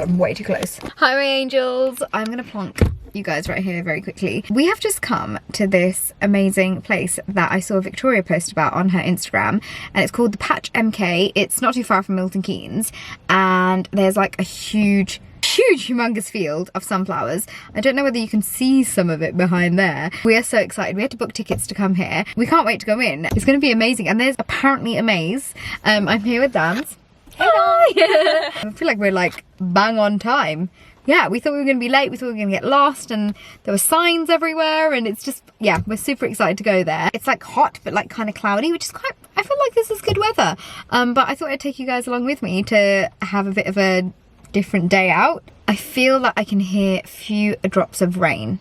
I'm way too close. Hi, my angels. I'm gonna plonk you guys right here very quickly. We have just come to this amazing place that I saw Victoria post about on her Instagram, and it's called the Patch MK. It's not too far from Milton Keynes, and there's like a huge humongous field of sunflowers. I don't know whether you can see some of it behind there. We are so excited. We had to book tickets to come here. We can't wait to go in. It's going to be amazing. And there's apparently a maze. I'm here with Dams. Hey guys! I feel like we're like bang on time. Yeah, we thought we were going to be late, we thought we were going to get lost, and there were signs everywhere, and it's just, yeah, we're super excited to go there. It's like hot, but like kind of cloudy, which is quite, I feel like this is good weather. But I thought I'd take you guys along with me to have a bit of a different day out. I feel that I can hear a few drops of rain.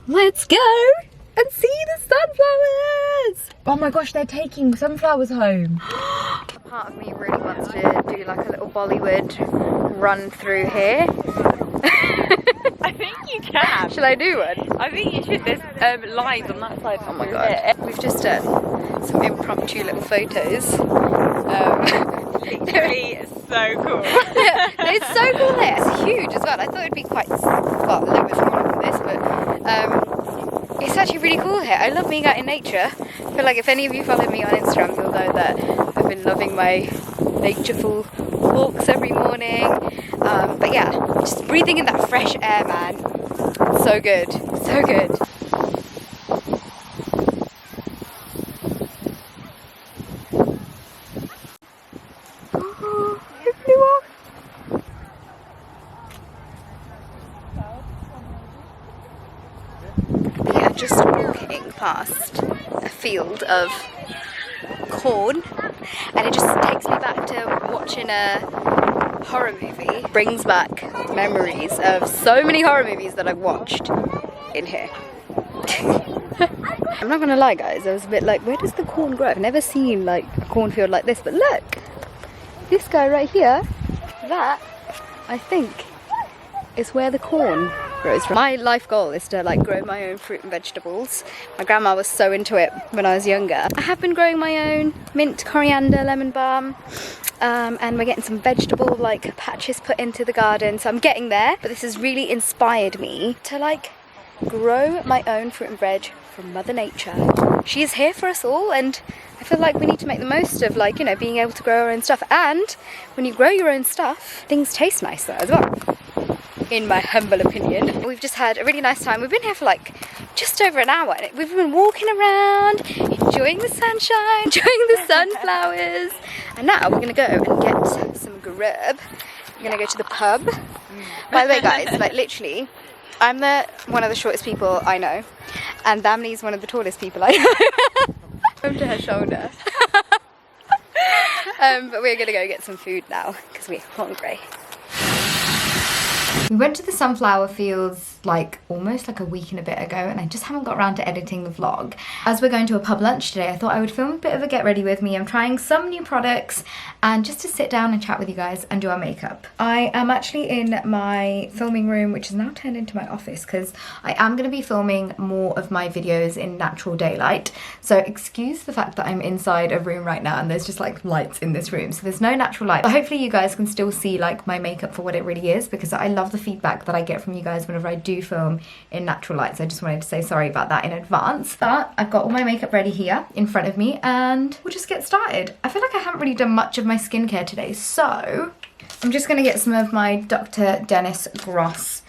Let's go and see the sunflowers! Oh my gosh, they're taking sunflowers home. Part of me really wants to do like a little Bollywood run through here. I think you can. Shall I do one? I think you should. There's lines on that side. Oh my god. We've just done some impromptu little photos. Literally so cool. It's so cool here. It's huge as well. I thought it'd be quite, well, a little bit smaller than this, but it's actually really cool here. I love being out in nature. I feel like if any of you follow me on Instagram, you'll know that I've been loving my natureful walks every morning. But yeah, just breathing in that fresh air, man. So good, so good. Oh, it flew off. We are just walking past a field of corn, and it just takes me back to watching a horror movie. Brings back memories of so many horror movies that I've watched in here. I'm not gonna lie guys, I was a bit like, where does the corn grow? I've never seen like a cornfield like this, but look! This guy right here, that, I think, is where the corn grows from. My life goal is to like grow my own fruit and vegetables. My grandma was so into it when I was younger. I have been growing my own mint, coriander, lemon balm, and we're getting some vegetable like patches put into the garden, so I'm getting there. But this has really inspired me to like grow my own fruit and veg from Mother Nature. She is here for us all, and I feel like we need to make the most of like, you know, being able to grow our own stuff. And when you grow your own stuff, things taste nicer as well, in my humble opinion. We've just had a really nice time. We've been here for like just over an hour. We've been walking around, enjoying the sunshine, enjoying the sunflowers. And now we're gonna go and get some grub. We're gonna go to the pub. By the way guys, like literally, I'm one of the shortest people I know, and Damni's one of the tallest people I know. Come to her shoulder. But we're gonna go get some food now because we're hungry. We went to the sunflower fields like almost like a week and a bit ago, and I just haven't got around to editing the vlog. As we're going to a pub lunch today, I thought I would film a bit of a get ready with me. I'm trying some new products and just to sit down and chat with you guys and do our makeup. I am actually in my filming room, which is now turned into my office because I am going to be filming more of my videos in natural daylight. So excuse the fact that I'm inside a room right now and there's just like lights in this room, so there's no natural light. But hopefully you guys can still see like my makeup for what it really is, because I love the feedback that I get from you guys whenever I do film in natural light. So I just wanted to say sorry about that in advance. But I've got all my makeup ready here in front of me and we'll just get started. I feel like I haven't really done much of my skincare today, so I'm just going to get some of my Dr. Dennis Gross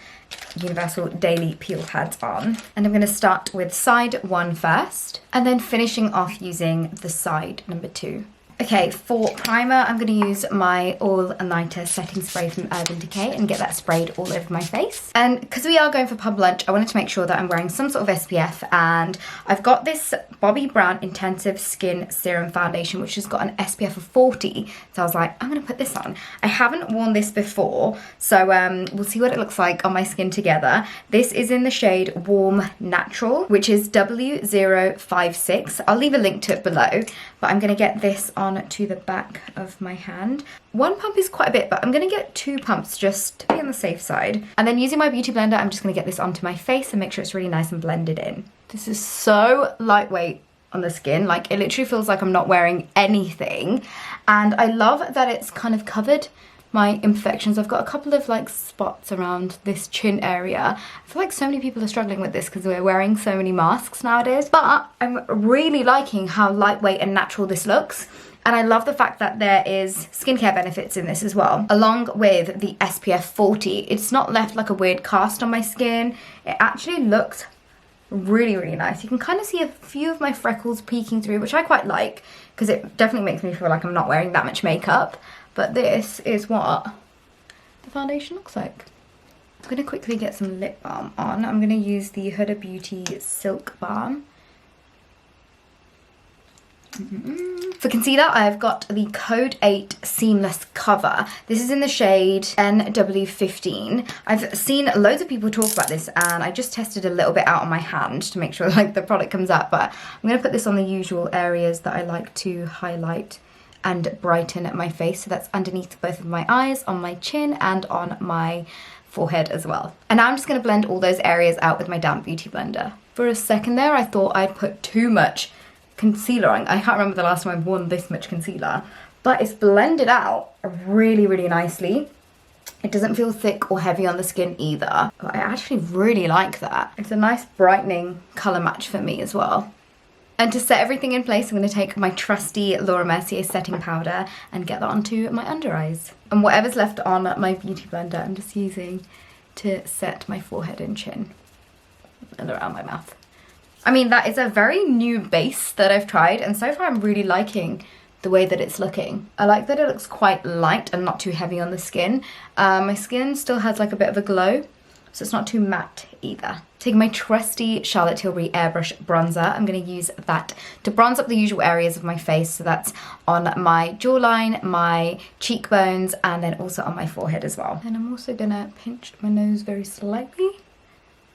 Universal Daily Peel Pads on. And I'm going to start with side 1 first, and then finishing off using the side number 2. Okay, for primer, I'm going to use my All Nighter setting spray from Urban Decay and get that sprayed all over my face. And because we are going for pub lunch, I wanted to make sure that I'm wearing some sort of SPF, and I've got this Bobbi Brown Intensive Skin Serum Foundation, which has got an SPF of 40, so I was like, I'm going to put this on. I haven't worn this before, so we'll see what it looks like on my skin together. This is in the shade Warm Natural, which is W056. I'll leave a link to it below, but I'm going to get this on to the back of my hand. 1 pump is quite a bit, but I'm going to get 2 pumps just to be on the safe side. And then using my beauty blender, I'm just going to get this onto my face and make sure it's really nice and blended in. This is so lightweight on the skin, like it literally feels like I'm not wearing anything. And I love that it's kind of covered my imperfections. I've got a couple of like spots around this chin area. I feel like so many people are struggling with this because we're wearing so many masks nowadays, but I'm really liking how lightweight and natural this looks. And I love the fact that there is skincare benefits in this as well, along with the SPF 40. It's not left like a weird cast on my skin. It actually looks really, really nice. You can kind of see a few of my freckles peeking through, which I quite like, because it definitely makes me feel like I'm not wearing that much makeup. But this is what the foundation looks like. I'm going to quickly get some lip balm on. I'm going to use the Huda Beauty Silk Balm. For concealer, I've got the Code 8 Seamless Cover. This is in the shade NW15. I've seen loads of people talk about this, and I just tested a little bit out on my hand to make sure like the product comes up, but I'm going to put this on the usual areas that I like to highlight and brighten my face. So that's underneath both of my eyes, on my chin, and on my forehead as well. And now I'm just going to blend all those areas out with my damp beauty blender. For a second there, I thought I'd put too much concealer on. I can't remember the last time I've worn this much concealer, but it's blended out really, really nicely. It doesn't feel thick or heavy on the skin either. But I actually really like that. It's a nice brightening colour match for me as well. And to set everything in place, I'm going to take my trusty Laura Mercier setting powder and get that onto my under eyes. And whatever's left on my beauty blender, I'm just using to set my forehead and chin and around my mouth. I mean, that is a very new base that I've tried, and so far I'm really liking the way that it's looking. I like that it looks quite light and not too heavy on the skin. My skin still has like a bit of a glow, so it's not too matte either. Taking my trusty Charlotte Tilbury Airbrush bronzer, I'm going to use that to bronze up the usual areas of my face. So that's on my jawline, my cheekbones, and then also on my forehead as well. And I'm also going to pinch my nose very slightly.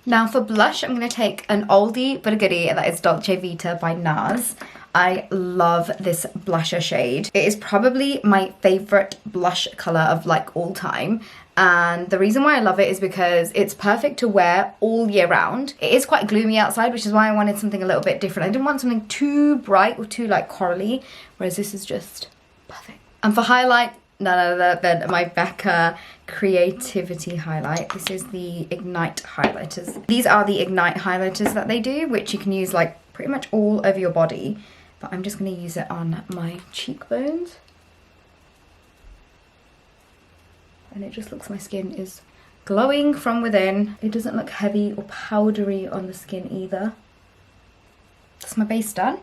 Now for blush, I'm going to take an oldie but a goodie, that is Dolce Vita by NARS. I love this blusher shade. It is probably my favourite blush colour of like all time. And the reason why I love it is because it's perfect to wear all year round. It is quite gloomy outside, which is why I wanted something a little bit different. I didn't want something too bright or too like corally, whereas this is just perfect. And for highlight, none other than my BECCA Creativity highlight. This is the Ignite highlighters. These are the Ignite highlighters that they do, which you can use like pretty much all over your body. But I'm just going to use it on my cheekbones. And it just looks, my skin is glowing from within. It doesn't look heavy or powdery on the skin either. That's my base done.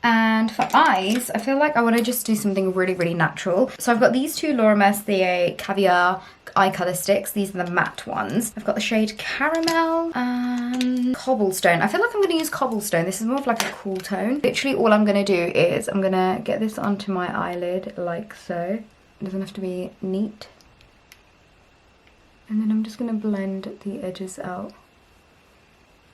And for eyes, I feel like I want to just do something really, really natural. So I've got these two Laura Mercier Caviar eye colour sticks. These are the matte ones. I've got the shade Caramel and Cobblestone. I feel like I'm going to use Cobblestone. This is more of like a cool tone. Literally all I'm going to do is I'm going to get this onto my eyelid like so. It doesn't have to be neat. And then I'm just going to blend the edges out.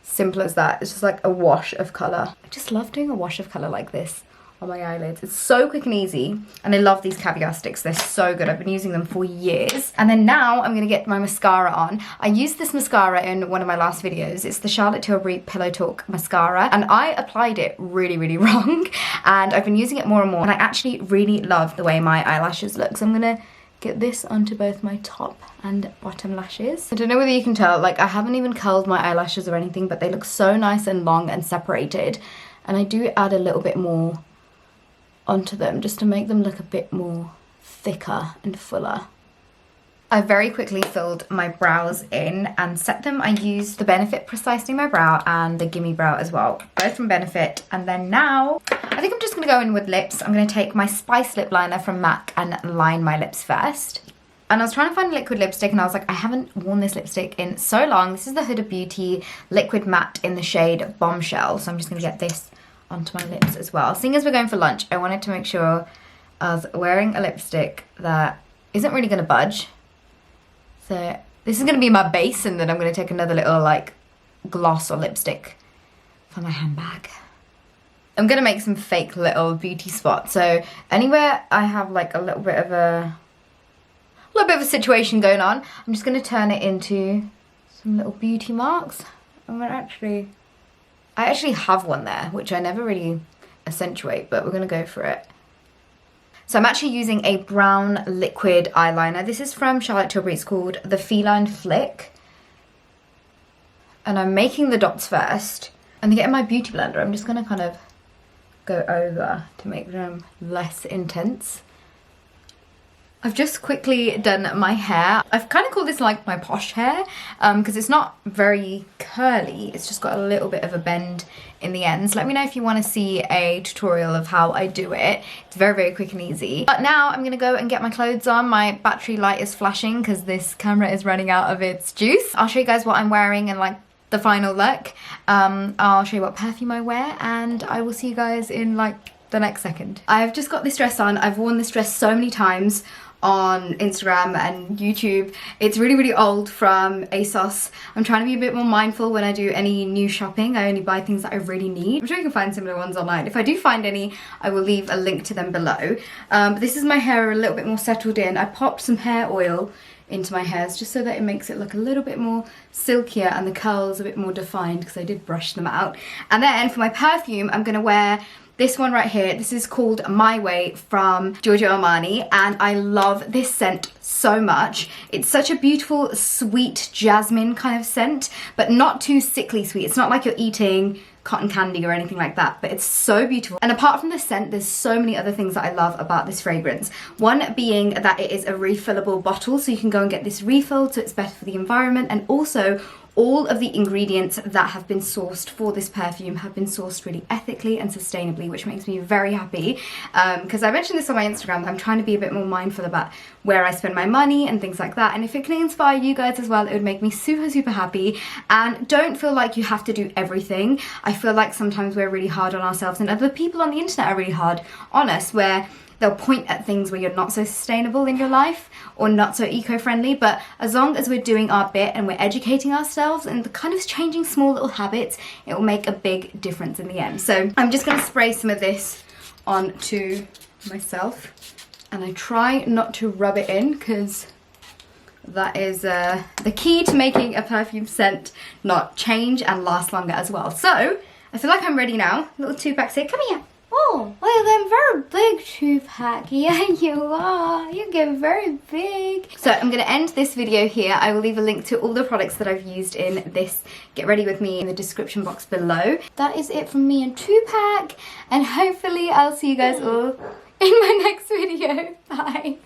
Simple as that. It's just like a wash of colour. I just love doing a wash of colour like this on my eyelids. It's so quick and easy. And I love these caviar sticks. They're so good. I've been using them for years. And then now I'm going to get my mascara on. I used this mascara in one of my last videos. It's the Charlotte Tilbury Pillow Talk mascara. And I applied it really, really wrong. And I've been using it more and more. And I actually really love the way my eyelashes look. So I'm going to get this onto both my top and bottom lashes. I don't know whether you can tell, like I haven't even curled my eyelashes or anything, but they look so nice and long and separated. And I do add a little bit more onto them just to make them look a bit more thicker and fuller. I very quickly filled my brows in and set them. I used the Benefit Precisely My Brow and the Gimme Brow as well, both from Benefit. And then now, I think I'm just going to go in with lips. I'm going to take my Spice lip liner from MAC and line my lips first. And I was trying to find a liquid lipstick and I was like, I haven't worn this lipstick in so long. This is the Huda Beauty Liquid Matte in the shade Bombshell. So I'm just going to get this onto my lips as well. Seeing as we're going for lunch, I wanted to make sure I was wearing a lipstick that isn't really going to budge. So this is going to be my base, and then I'm going to take another little like gloss or lipstick for my handbag. I'm going to make some fake little beauty spots. So anywhere I have like a little bit of a situation going on, I'm just going to turn it into some little beauty marks. I actually have one there, which I never really accentuate, but we're going to go for it. So I'm actually using a brown liquid eyeliner. This is from Charlotte Tilbury. It's called the Feline Flick. And I'm making the dots first. And to get in my beauty blender, I'm just going to kind of go over to make them less intense. I've just quickly done my hair. I've kind of called this like my posh hair because it's not very curly. It's just got a little bit of a bend in the ends. Let me know if you want to see a tutorial of how I do it. It's very, very quick and easy. But now I'm going to go and get my clothes on. My battery light is flashing because this camera is running out of its juice. I'll show you guys what I'm wearing and like the final look. I'll show you what perfume I wear and I will see you guys in like the next second. I've just got this dress on. I've worn this dress so many times on Instagram and YouTube. It's really, really old from ASOS. I'm trying to be a bit more mindful when I do any new shopping. I only buy things that I really need. I'm sure you can find similar ones online. If I do find any, I will leave a link to them below. But this is my hair a little bit more settled in. I popped some hair oil into my hairs just so that it makes it look a little bit more silkier and the curls a bit more defined because I did brush them out. And then for my perfume, I'm gonna wear this one right here. This is called My Way from Giorgio Armani and I love this scent so much. It's such a beautiful, sweet jasmine kind of scent, but not too sickly sweet. It's not like you're eating cotton candy or anything like that, but it's so beautiful. And apart from the scent, there's so many other things that I love about this fragrance. One being that it is a refillable bottle, so you can go and get this refilled, so it's better for the environment, and also all of the ingredients that have been sourced for this perfume have been sourced really ethically and sustainably, which makes me very happy because I mentioned this on my Instagram. I'm trying to be a bit more mindful about where I spend my money and things like that, and if it can inspire you guys as well, it would make me super, super happy. And don't feel like you have to do everything. I feel like sometimes we're really hard on ourselves and other people on the internet are really hard on us, where they'll point at things where you're not so sustainable in your life or not so eco-friendly, but as long as we're doing our bit and we're educating ourselves and kind of changing small little habits, it will make a big difference in the end. So I'm just gonna spray some of this onto myself and I try not to rub it in because that is the key to making a perfume scent not change and last longer as well. So I feel like I'm ready now. Little 2-pack, say, come here. Oh, look, I'm very big 2-pack. Yeah, you are. You get very big. So I'm going to end this video here. I will leave a link to all the products that I've used in this Get Ready With Me in the description box below. That is it from me and 2-pack. And hopefully I'll see you guys all in my next video. Bye.